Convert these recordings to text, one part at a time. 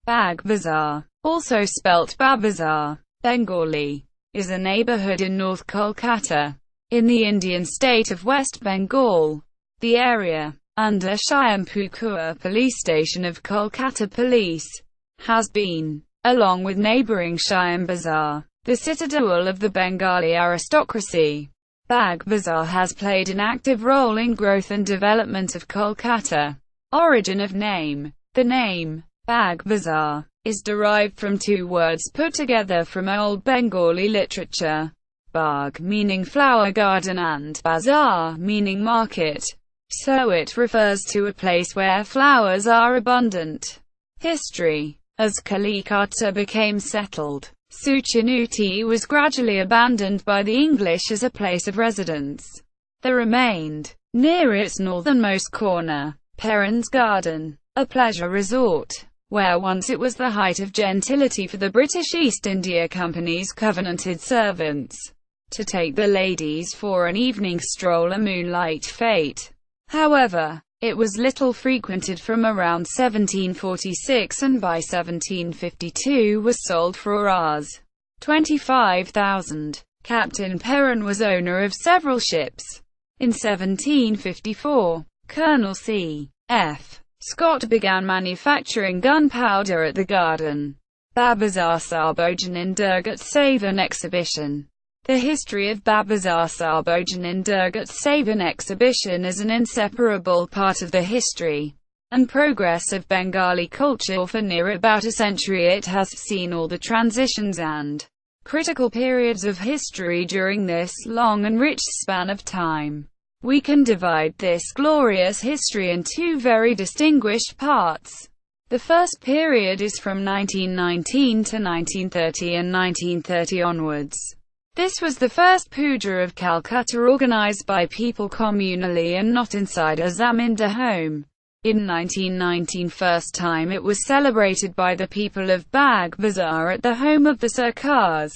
Bagbazar, also spelt Bagbazar, Bengali, is a neighborhood in North Kolkata, in the Indian state of West Bengal. The area, under Shyampukur Police Station of Kolkata Police, has been, along with neighboring Shyambazar, the citadel of the Bengali aristocracy. Bagbazar has played an active role in growth and development of Kolkata. Origin of name. The name, Bagbazar, is derived from two words put together from Old Bengali literature. Bagh meaning flower garden and Bazar meaning market. So it refers to a place where flowers are abundant. History. As Kalikata became settled, Suchanuti was gradually abandoned by the English as a place of residence. There remained, near its northernmost corner, Perrin's Garden, a pleasure resort, where once it was the height of gentility for the British East India Company's covenanted servants to take the ladies for an evening stroll, a moonlight fete. However, it was little frequented from around 1746 and by 1752 was sold for Rs. 25,000. Captain Perrin was owner of several ships. In 1754, Colonel C. F. Scott began manufacturing gunpowder at the Garden. Bagbazar Sarbojanin Durgat Savan Exhibition. The history of Bagbazar Sarbojanin Durgat Savan Exhibition is an inseparable part of the history and progress of Bengali culture. For near about a century it has seen all the transitions and critical periods of history. During this long and rich span of time, we can divide this glorious history in two very distinguished parts. The first period is from 1919 to 1930 and 1930 onwards. This was the first puja of Calcutta organized by people communally and not inside a zamindar home. In 1919, first time it was celebrated by the people of Bagbazar at the home of the Sarkars,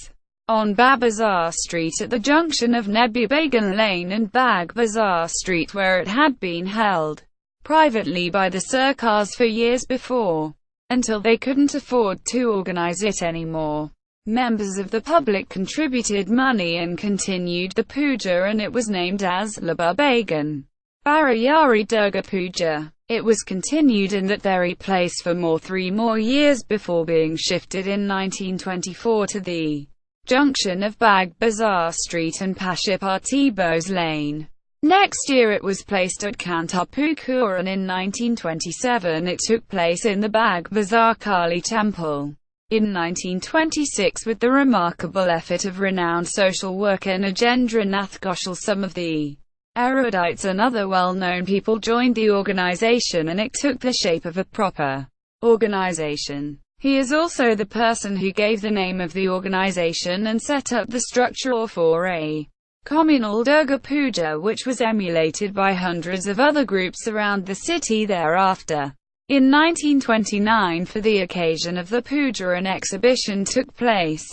on Bagbazar Street at the junction of Nebi Bagan Lane and Bagbazar Street, where it had been held privately by the Sarkars for years before, until they couldn't afford to organize it anymore. Members of the public contributed money and continued the puja, and it was named as Labba Bagan Barayari Durga Puja. It was continued in that very place for 3 more years before being shifted in 1924 to the junction of Bagbazar Street and Pashupati Bose Lane. Next year it was placed at Kantarpukur, and in 1927 it took place in the Bagbazar Kali Temple. In 1926, with the remarkable effort of renowned social worker Nagendranath Ghoshal, some of the erudites and other well-known people joined the organization, and it took the shape of a proper organization. He is also the person who gave the name of the organization and set up the structure for a communal Durga Puja, which was emulated by hundreds of other groups around the city thereafter. In 1929, for the occasion of the puja, an exhibition took place.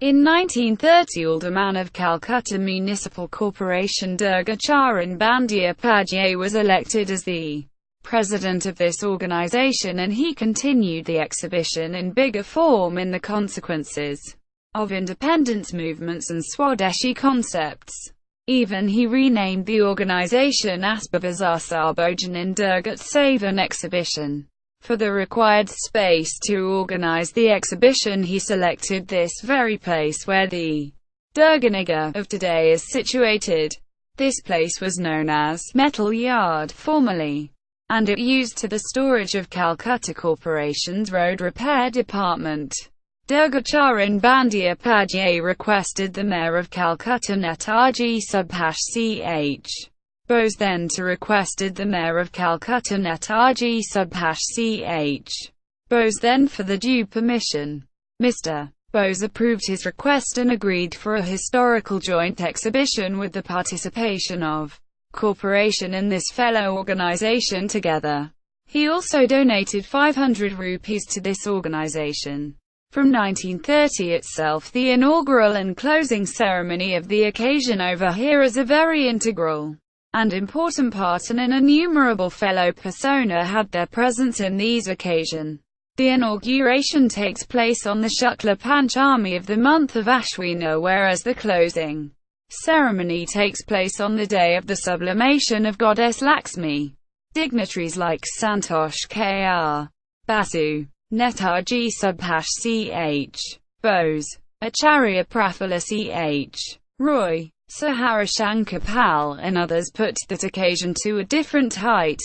In 1930, Alderman of Calcutta Municipal Corporation Durga Charan Bandyopadhyay was elected as the president of this organization, and he continued the exhibition in bigger form in the consequences of independence movements and Swadeshi concepts. Even he renamed the organization as Bagbazar Sarbojanin Durgat Savan Exhibition. For the required space to organize the exhibition, he selected this very place where the Durganagar of today is situated. This place was known as Metal Yard formerly, and it used to the storage of Calcutta Corporation's road repair department. Durga Charan Bandyopadhyay requested the Mayor of Calcutta Netaji Subhash Ch. Bose then to requested the Mayor of Calcutta Netaji Subhash Ch. Bose then for the due permission. Mr. Bose approved his request and agreed for a historical joint exhibition with the participation of corporation and this fellow organization together. He also donated 500 rupees to this organization. From 1930 itself, the inaugural and closing ceremony of the occasion over here is a very integral and important part, and an innumerable fellow persona had their presence in these occasion. The inauguration takes place on the Shukla Panchami of the month of Ashwina, whereas the closing ceremony takes place on the day of the sublimation of goddess Lakshmi. Dignitaries like Santosh K.R. Basu, Netaji Subhash C.H. Bose, Acharya Prafulla C.H. Roy, Sir Harishankar Pal, and others put that occasion to a different height.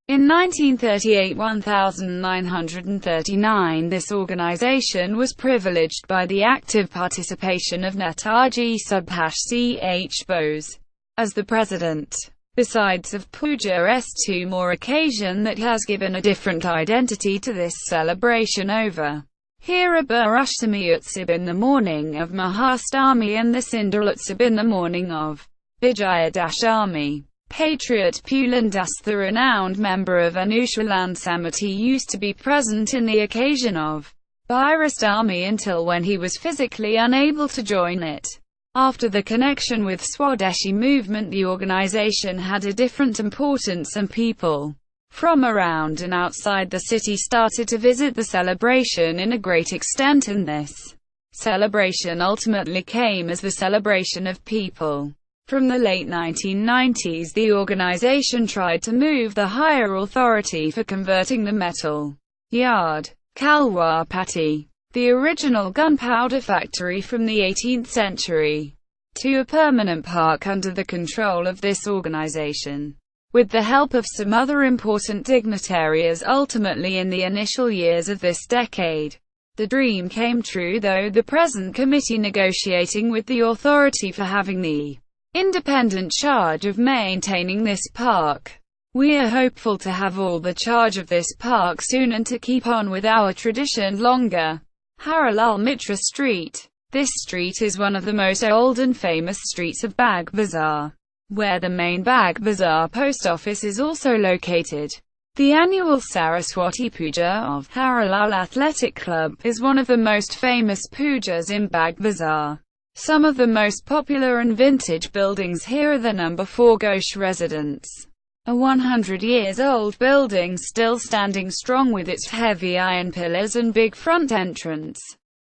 In 1938–1939 this organization was privileged by the active participation of Netaji Subhash C.H. Bose as the president. Besides of Puja's two more occasion that has given a different identity to this celebration over Hiribar-Ashtami Utsab in the morning of Mahastami and the Sindar Utsab in the morning of Vijayadashami. Patriot Pulan Das, the renowned member of Anushalan Samiti, used to be present in the occasion of Bhairastami until when he was physically unable to join it. After the connection with Swadeshi movement, the organization had a different importance and people from around and outside the city started to visit the celebration in a great extent, and this celebration ultimately came as the celebration of people. From the late 1990s the organization tried to move the higher authority for converting the metal yard, Kalwapati, the original gunpowder factory from the 18th century, to a permanent park under the control of this organization. With the help of some other important dignitaries ultimately in the initial years of this decade, the dream came true, though the present committee negotiating with the authority for having the independent charge of maintaining this park. We are hopeful to have all the charge of this park soon and to keep on with our tradition longer. Harilal Mitra Street. This street is one of the most old and famous streets of Bagbazar, where the main Bagbazar post office is also located. The annual Saraswati Puja of Harilal Athletic Club is one of the most famous pujas in Bagbazar. Some of the most popular and vintage buildings here are the number 4 Ghosh Residence, a 100 years old building still standing strong with its heavy iron pillars and big front entrance.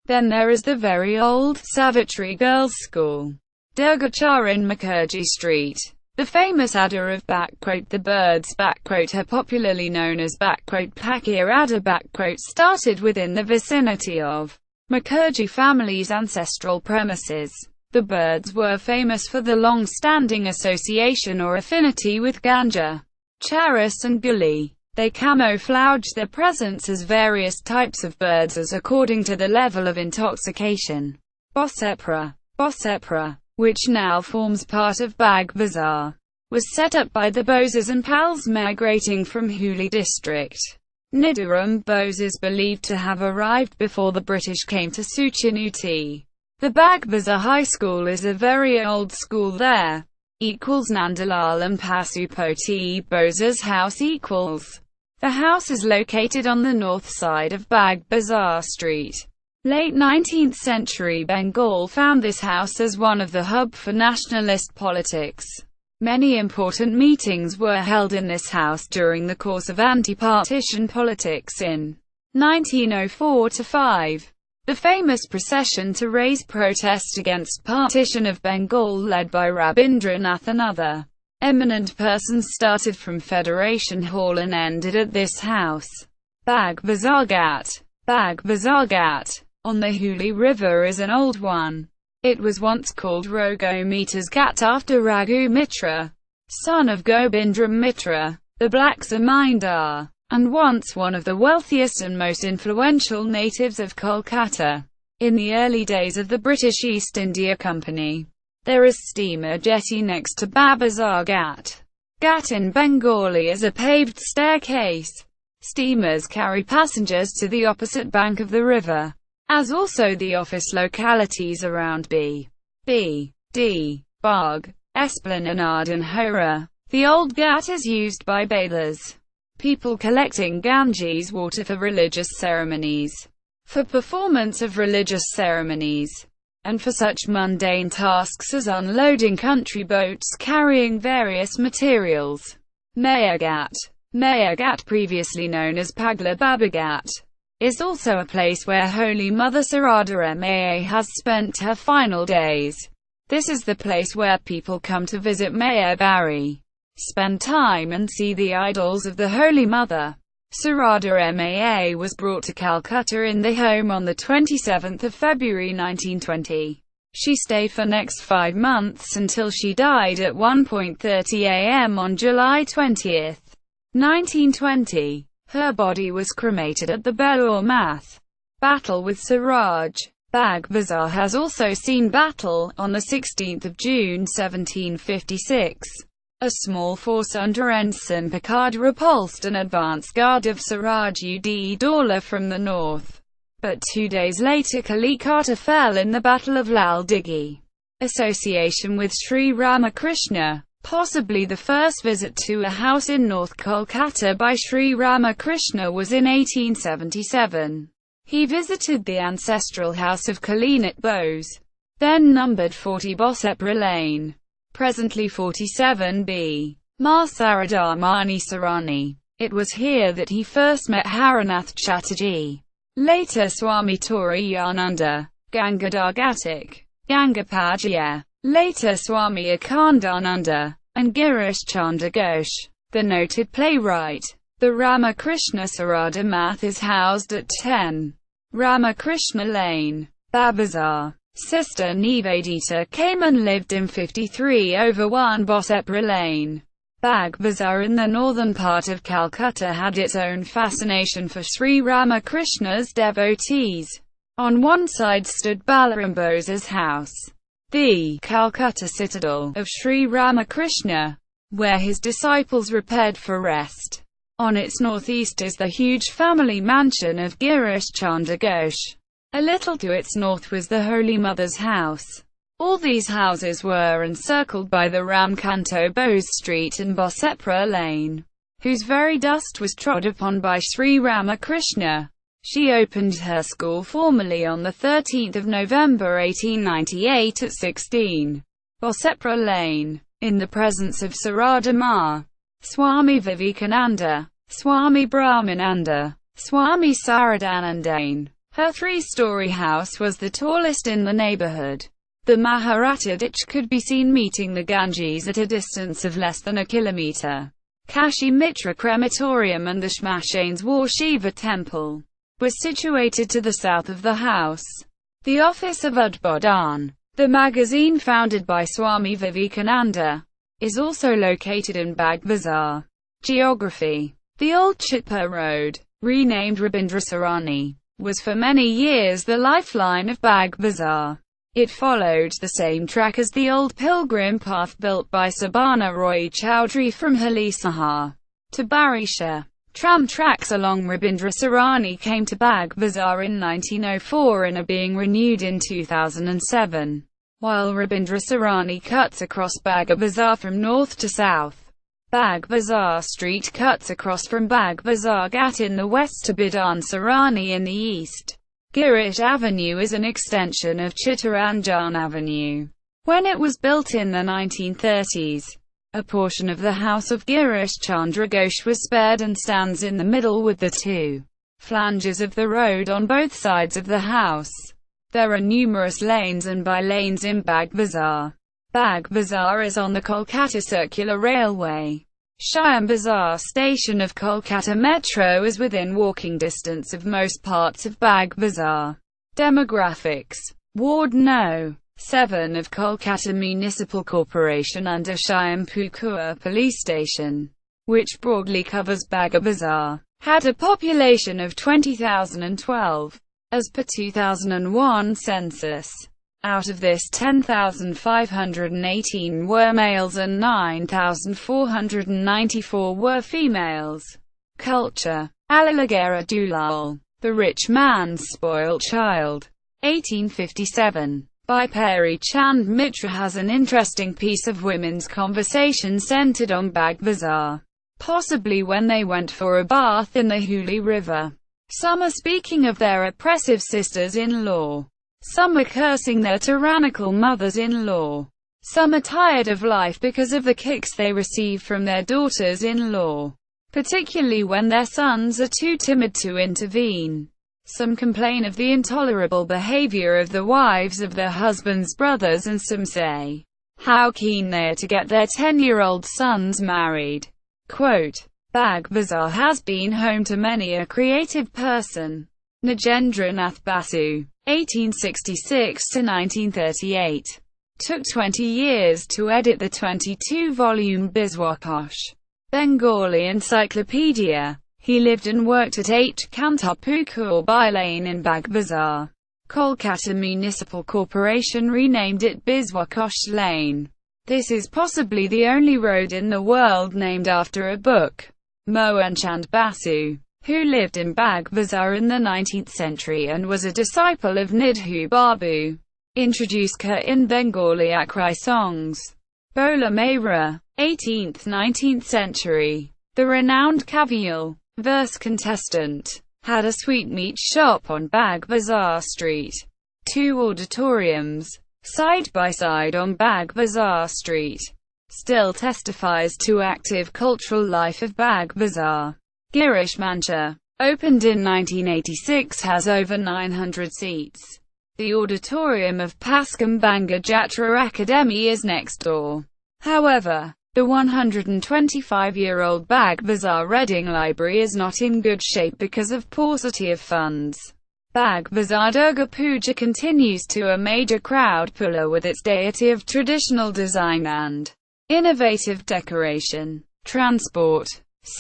Then there is the very old Savitri Girls' School, Durgacharan Mukherjee Street. The famous Adda of the birds are popularly known as Pakir Adda started within the vicinity of Mukherjee family's ancestral premises. The birds were famous for the long-standing association or affinity with ganja, charas and gully. They camouflage their presence as various types of birds as according to the level of intoxication. Bosepra, which now forms part of Bagbazar, was set up by the Boses and Pals migrating from Hooghly district. Nidaram Bose is believed to have arrived before the British came to Suchanuti. The Bagbazar High School is a very old school there. Nandalal and Pasupoti Bose's house equals. The house is located on the north side of Bagbazar Street. Late 19th century Bengal found this house as one of the hub for nationalist politics. Many important meetings were held in this house during the course of anti-partition politics in 1904–5. The famous procession to raise protest against partition of Bengal led by Rabindranath and other eminent persons started from Federation Hall and ended at this house. Bagbazar Ghat on the Hooghly River is an old one. It was once called Raghumitra's Ghat after Raghu Mitra, son of Gobindram Mitra, the Black Zamindar, and once one of the wealthiest and most influential natives of Kolkata. In the early days of the British East India Company, there is steamer jetty next to Bagbazar Ghat. Ghat in Bengali is a paved staircase. Steamers carry passengers to the opposite bank of the river, as also the office localities around D, Bagh, Esplanade and Hora. The old Ghat is used by bathers, people collecting Ganges water for religious ceremonies, for performance of religious ceremonies, and for such mundane tasks as unloading country boats carrying various materials. Mayor Ghat, previously known as Pagla Baba Ghat, is also a place where Holy Mother Sarada Maa has spent her final days. This is the place where people come to visit Maya Bari, spend time and see the idols of the Holy Mother. Sarada Maa was brought to Calcutta in the home on the 27th of February 1920. She stayed for next 5 months until she died at 1:30 a.m. on July 20, 1920. Her body was cremated at the Belur Math. Battle with Siraj. Bagbazar has also seen battle. On the 16th of June 1756, a small force under Ensign Picard repulsed an advance guard of Siraj-ud-Daulah from the north. But 2 days later Kalikata fell in the Battle of Lal Dighi. Association with Sri Ramakrishna. Possibly the first visit to a house in North Kolkata by Sri Ramakrishna was in 1877. He visited the ancestral house of Kalinat Bose, then numbered 40 Bosepra Lane, presently 47B. Ma Saradamani Sarani. It was here that he first met Haranath Chatterjee, later Swami Turiyananda, Gangadhar Ghatak, Gangapajaya, later Swami Akhandananda, and Girish Chandra Ghosh, the noted playwright. The Ramakrishna Sarada Math is housed at 10 Ramakrishna Lane, Bagbazar. Sister Nivedita came and lived in 53/1 Bosepra Lane. Bagbazar in the northern part of Calcutta had its own fascination for Sri Ramakrishna's devotees. On one side stood Balaram Bose's house, the Calcutta citadel of Sri Ramakrishna, where his disciples repaired for rest. On its northeast is the huge family mansion of Girish Chandra Ghosh. A little to its north was the Holy Mother's house. All these houses were encircled by the Ramkanto Bose Street and Bosepra Lane, whose very dust was trod upon by Sri Ramakrishna. She opened her school formally on the 13th of November 1898 at 16 Bosepra Lane, in the presence of Sarada Ma, Swami Vivekananda, Swami Brahmananda, Swami Saradanandane. Her 3-story house was the tallest in the neighborhood. The Maharatha ditch could be seen meeting the Ganges at a distance of less than a kilometer. Kashi Mitra Crematorium and the Shmashaneswar Shiva Temple were situated to the south of the house. The office of Udbodhan, the magazine founded by Swami Vivekananda, is also located in Bagbazar. Geography. The old Chitpur Road, renamed Rabindra Sarani, was for many years the lifeline of Bagbazar. It followed the same track as the old pilgrim path built by Sabana Roy Chowdhury from Halisahar to Barisha. Tram tracks along Rabindra Sarani came to Bagbazar in 1904 and are being renewed in 2007. While Rabindra Sarani cuts across Bagbazar from north to south. Bagbazar Street cuts across from Bagbazar Ghat in the west to Bidhan Sarani in the east. Girish Avenue is an extension of Chittaranjan Avenue. When it was built in the 1930s, a portion of the house of Girish Chandra Ghosh was spared and stands in the middle with the 2 flanges of the road on both sides of the house. There are numerous lanes and by-lanes in Bagbazar. Bagbazar is on the Kolkata Circular Railway. Shyam Bazar station of Kolkata Metro is within walking distance of most parts of Bagbazar. Demographics. Ward No. 7 of Kolkata Municipal Corporation under Shyampukur Police Station, which broadly covers Bagbazar, had a population of 20,012, as per 2001 census. Out of this, 10,518 were males and 9,494 were females. Culture. Alalagera Dulal, The Rich Man's Spoilt Child. 1857. By Peri Chand Mitra has an interesting piece of women's conversation centered on Bagbazar, possibly when they went for a bath in the Hooghly River. Some are speaking of their oppressive sisters-in-law. Some are cursing their tyrannical mothers-in-law. Some are tired of life because of the kicks they receive from their daughters-in-law, particularly when their sons are too timid to intervene. Some complain of the intolerable behavior of the wives of their husbands' brothers, and some say how keen they are to get their 10-year-old sons married. Quote, Bagbazar has been home to many a creative person. Nagendranath Basu, 1866–1938. Took 20 years to edit the 22-volume Biswakosh Bengali Encyclopedia. He lived and worked at 8 Kantarpukur by Lane in Bagbazar. Kolkata Municipal Corporation renamed it Biswakosh Lane. This is possibly the only road in the world named after a book. Mohanchand Basu, who lived in Bagbazar in the 19th century and was a disciple of Nidhu Babu, introduced Ka in Bengali Akrai songs. Bola Mehra, 18th–19th century. The renowned Kavial, verse contestant, had a sweetmeat shop on Bagbazar Street. 2 auditoriums, side by side on Bagbazar Street, still testifies to active cultural life of Bagbazar. Girish Mancha, opened in 1986, has over 900 seats. The auditorium of Paskam Banga Jatra Academy is next door. However, the 125-year-old Bagbazar Reading Library is not in good shape because of paucity of funds. Bagbazar Durga Puja continues to a major crowd puller with its deity of traditional design and innovative decoration. Transport.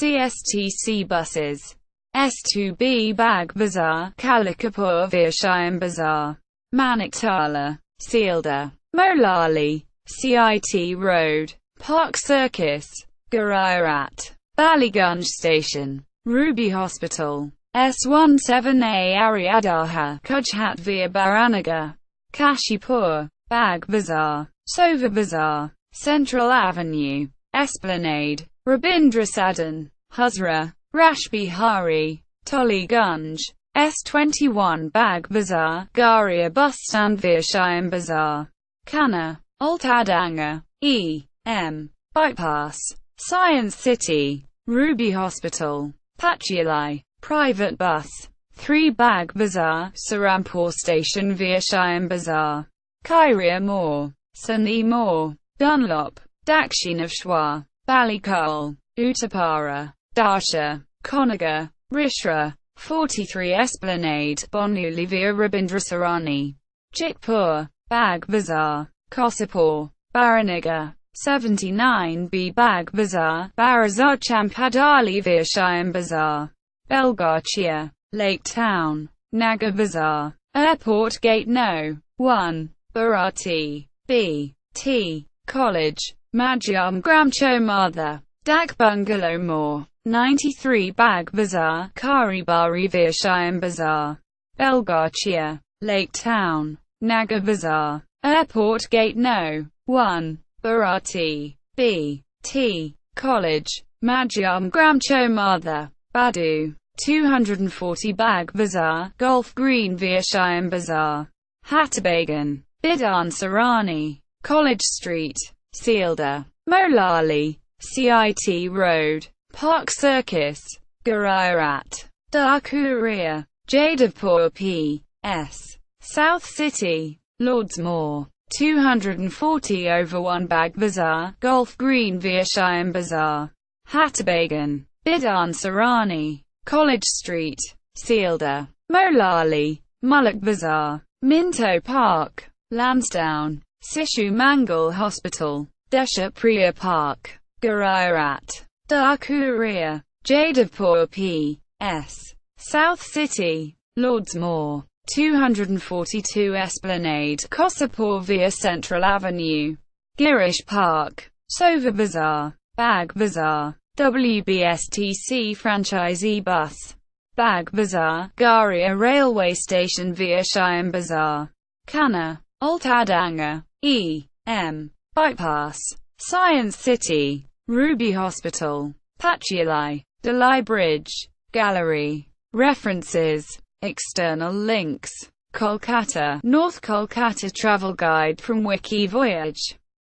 CSTC buses. S2B Bagbazar, Kalikapur via Shyam Bazar, Maniktala, Sealdah, Molali, CIT Road, Park Circus, Garirat, Baligunj Station, Ruby Hospital, S17A Ariadaha, Kujhat via Baranagar, Kashipur, Bagbazar, Sova Bazar, Central Avenue, Esplanade, Rabindra Sadan, Hazra, Rashbihari, Toligunj, S21 Bagbazar, Garia Bus Stand via Shyam Bazar, Kanna, Altadanga, E.M. Bypass, Science City, Ruby Hospital, Pachulai, Private Bus, 3 Bagbazar, Sarampur Station via Shyam Bazar, Kairia Moor, Sunny Moor, Dunlop, Dakshinavshwar, Balikal, Utapara, Darsha, Konagar, Rishra, 43 Esplanade, Bonuli via Rabindra Sarani, Jitpur, Bagbazar, Kosipur, Baranagar, 79B Bagbazar, Barazar Champadali via Shyam Bazar, Belgachia, Lake Town, Nagar Bazar, Airport Gate No. 1, Bharati, B.T. College, Madhyam Gramcho Martha, Dak Bungalow Moor, 93 Bagbazar, Karibari via Shyam Bazar, Belgachia, Lake Town, Nagar Bazar, Airport Gate No. 1, Bharati, B.T. College, Madhyam Gramcho Martha, Badu, 240 Bagbazar, Golf Green via Shyam Bazar, Hattabagan, Bidan Sarani, College Street, Sealdah, Molali, CIT Road, Park Circus, Garirat, Darkuria, Jadavpur P.S. South City, Lords Moor, 240 over 1 Bagbazar, Golf Green via Shyam Bazar, Hattabagan, Bidan Sarani, College Street, Sealdah, Molali, Mulak Bazar, Minto Park, Lansdowne, Sishu Mangal Hospital, Desha Priya Park, Garirat, Darkuria, Jadavpur P.S. South City, Lords Moor, 242 Esplanade, Kosipur via Central Avenue, Girish Park, Sova Bazar, Bagbazar, WBSTC franchisee bus, Bagbazar, Garia Railway Station via Shyam Bazar, Kanna, Altadanga, E.M. Bypass, Science City, Ruby Hospital, Pachulai, Dalai Bridge, Gallery. References. External links. Kolkata, North Kolkata Travel Guide from Wiki Voyage.